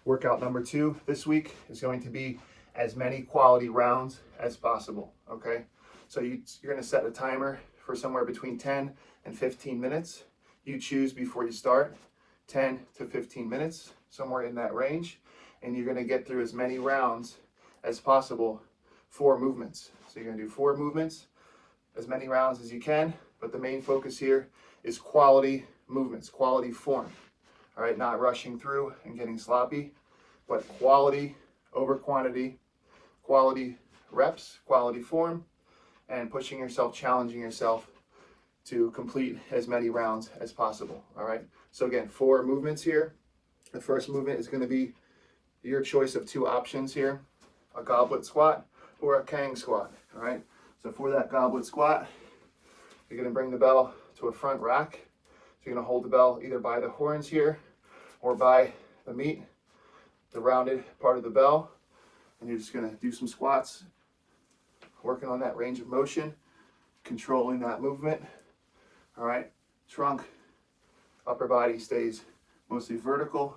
Workout number 2 this week is going to be as many quality rounds as possible, okay? So you're gonna set a timer for somewhere between 10 and 15 minutes. You choose before you start, 10 to 15 minutes, somewhere in that range, and you're gonna get through as many rounds as possible, 4 movements. So you're gonna do 4 movements, as many rounds as you can, but the main focus here is quality movements, quality form. All right, not rushing through and getting sloppy, but quality over quantity, quality reps, quality form, and pushing yourself, challenging yourself to complete as many rounds as possible. All right, so again, 4 movements here. The first movement is going to be your choice of 2 options here, a goblet squat or a Kang squat. All right, so for that goblet squat, you're going to bring the bell to a front rack. So you're going to hold the bell either by the horns here or by the meat, the rounded part of the bell, and you're just going to do some squats, working on that range of motion, controlling that movement. All right, trunk, upper body stays mostly vertical.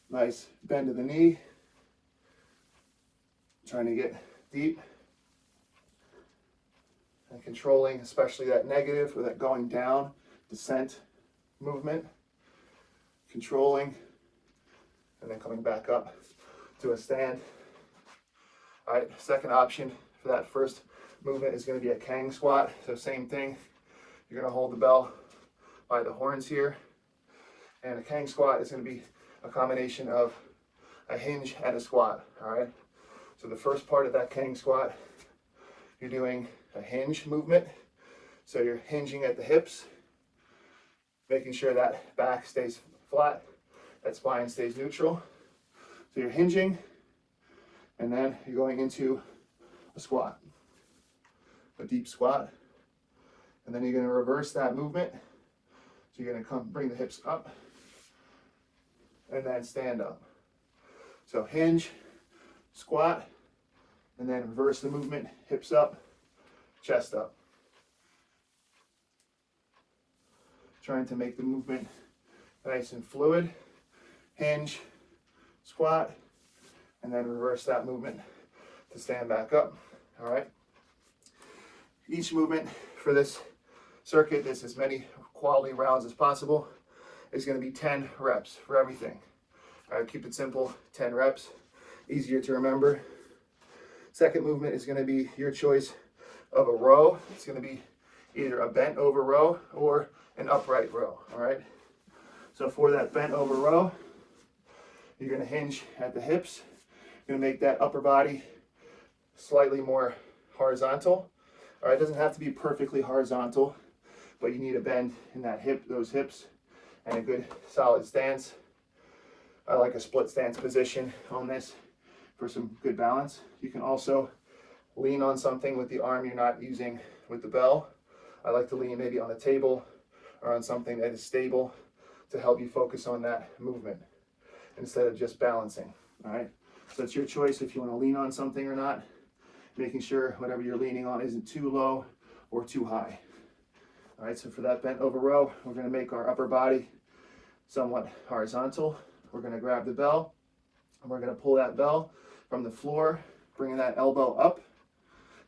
Nice bend of the knee, trying to get deep. And controlling especially that negative or that going down descent movement, controlling and then coming back up to a stand. All right, second option for that first movement is going to be a Kang squat. So same thing, you're going to hold the bell by the horns here, and a Kang squat is going to be a combination of a hinge and a squat. All right, so the first part of that Kang squat, you're doing a hinge movement. So you're hinging at the hips, making sure that back stays flat, that spine stays neutral. So you're hinging, and then you're going into a squat, a deep squat. And then you're going to reverse that movement. So you're going to bring the hips up, and then stand up. So hinge, squat, and then reverse the movement, hips up, chest up. Trying to make the movement nice and fluid. Hinge, squat, and then reverse that movement to stand back up. All right. Each movement for this circuit, this as many quality rounds as possible, is going to be 10 reps for everything. All right, keep it simple, 10 reps, easier to remember. Second movement is going to be your choice of a row. It's going to be either a bent over row or an upright row. All right, so for that bent over row, you're going to hinge at the hips. You're going to make that upper body slightly more horizontal. All right, it doesn't have to be perfectly horizontal, but you need a bend in that hip, those hips, and a good solid stance. I like a split stance position on this for some good balance. You can also lean on something with the arm you're not using with the bell. I like to lean maybe on a table or on something that is stable to help you focus on that movement instead of just balancing. All right, so it's your choice if you want to lean on something or not, making sure whatever you're leaning on isn't too low or too high. All right, so for that bent over row, we're going to make our upper body somewhat horizontal. We're going to grab the bell, and we're going to pull that bell from the floor, bringing that elbow up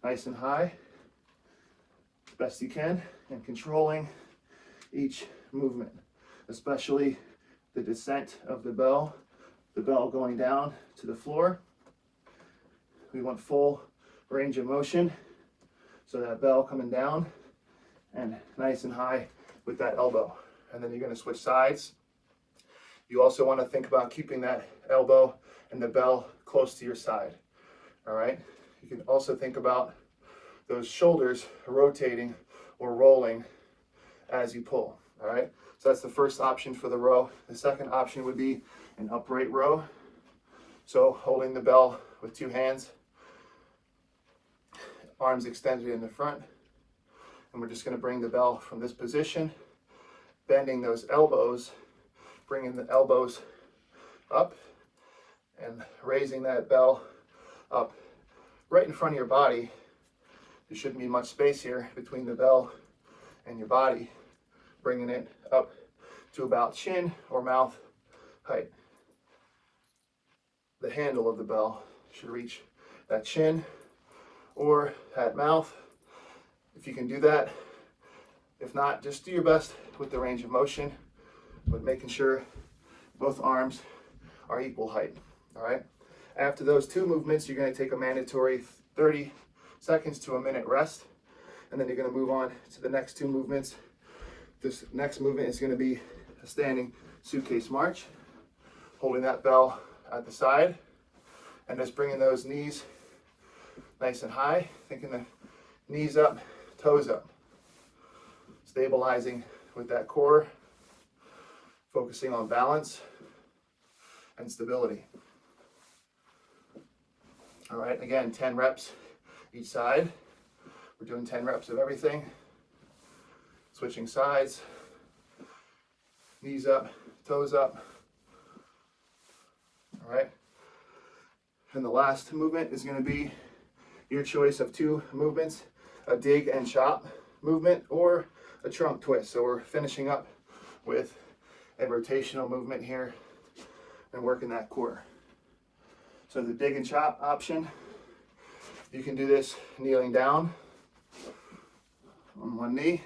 nice and high as best you can, and controlling each movement, especially the descent of the bell going down to the floor. We want full range of motion, so that bell coming down and nice and high with that elbow. And then you're going to switch sides. You also want to think about keeping that elbow and the bell close to your side. All right, you can also think about those shoulders rotating or rolling as you pull. All right, so that's the first option for the row. The second option would be an upright row. So holding the bell with 2 hands, arms extended in the front, and we're just going to bring the bell from this position, bending those elbows, bringing the elbows up and raising that bell up right in front of your body. There shouldn't be much space here between the bell and your body, bringing it up to about chin or mouth height. The handle of the bell should reach that chin or that mouth, if you can do that. If not, just do your best with the range of motion, but making sure both arms are equal height. All right. After those two movements, you're going to take a mandatory 30 seconds to a minute rest, and then you're going to move on to the next two movements. This next movement is going to be a standing suitcase march, holding that bell at the side, and just bringing those knees nice and high, thinking the knees up, toes up. Stabilizing with that core, focusing on balance and stability. All right, again, 10 reps each side. We're doing 10 reps of everything. Switching sides, knees up, toes up. All right. And the last movement is going to be your choice of two movements, a dig and chop movement or a trunk twist. So we're finishing up with a rotational movement here and working that core. So the dig and chop option, you can do this kneeling down on one knee,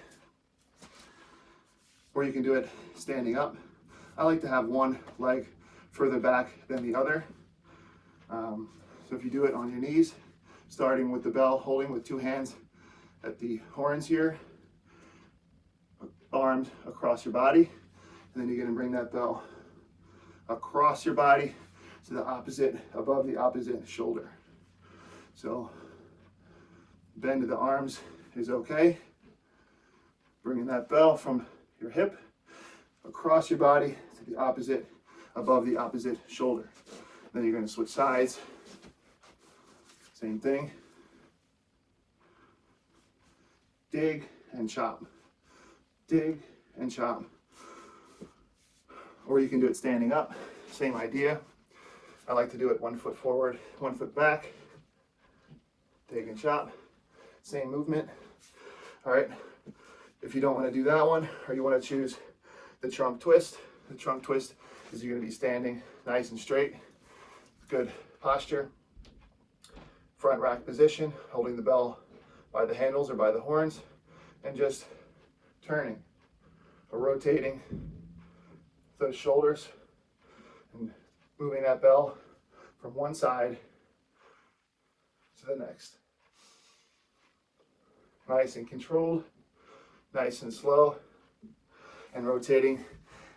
or you can do it standing up. I like to have one leg further back than the other. So if you do it on your knees, starting with the bell, holding with two hands at the horns here, arms across your body, and then you're going to bring that bell across your body to the opposite, above the opposite shoulder. So bend of the arms is okay. Bringing that bell from your hip across your body to the opposite, above the opposite shoulder. Then you're going to switch sides. Same thing. Dig and chop. Dig and chop. Or you can do it standing up. Same idea. I like to do it 1 foot forward, 1 foot back. Dig and chop. Same movement. All right. If you don't want to do that one, or you want to choose the trunk twist, the trunk twist is you're going to be standing nice and straight. Good posture. Front rack position, holding the bell by the handles or by the horns, and just turning or rotating those shoulders and moving that bell from one side to the next. Nice and controlled, nice and slow, and rotating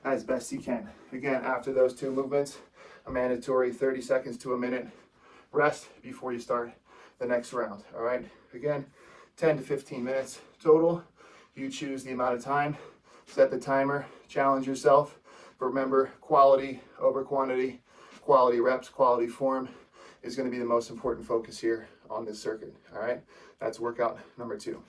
as best you can. Again, after those two movements, a mandatory 30 seconds to a minute rest before you start the next round. All right, again, 10 to 15 minutes total. You choose the amount of time, set the timer, challenge yourself. But remember, quality over quantity, quality reps, quality form is going to be the most important focus here on this circuit. All right, that's workout number 2.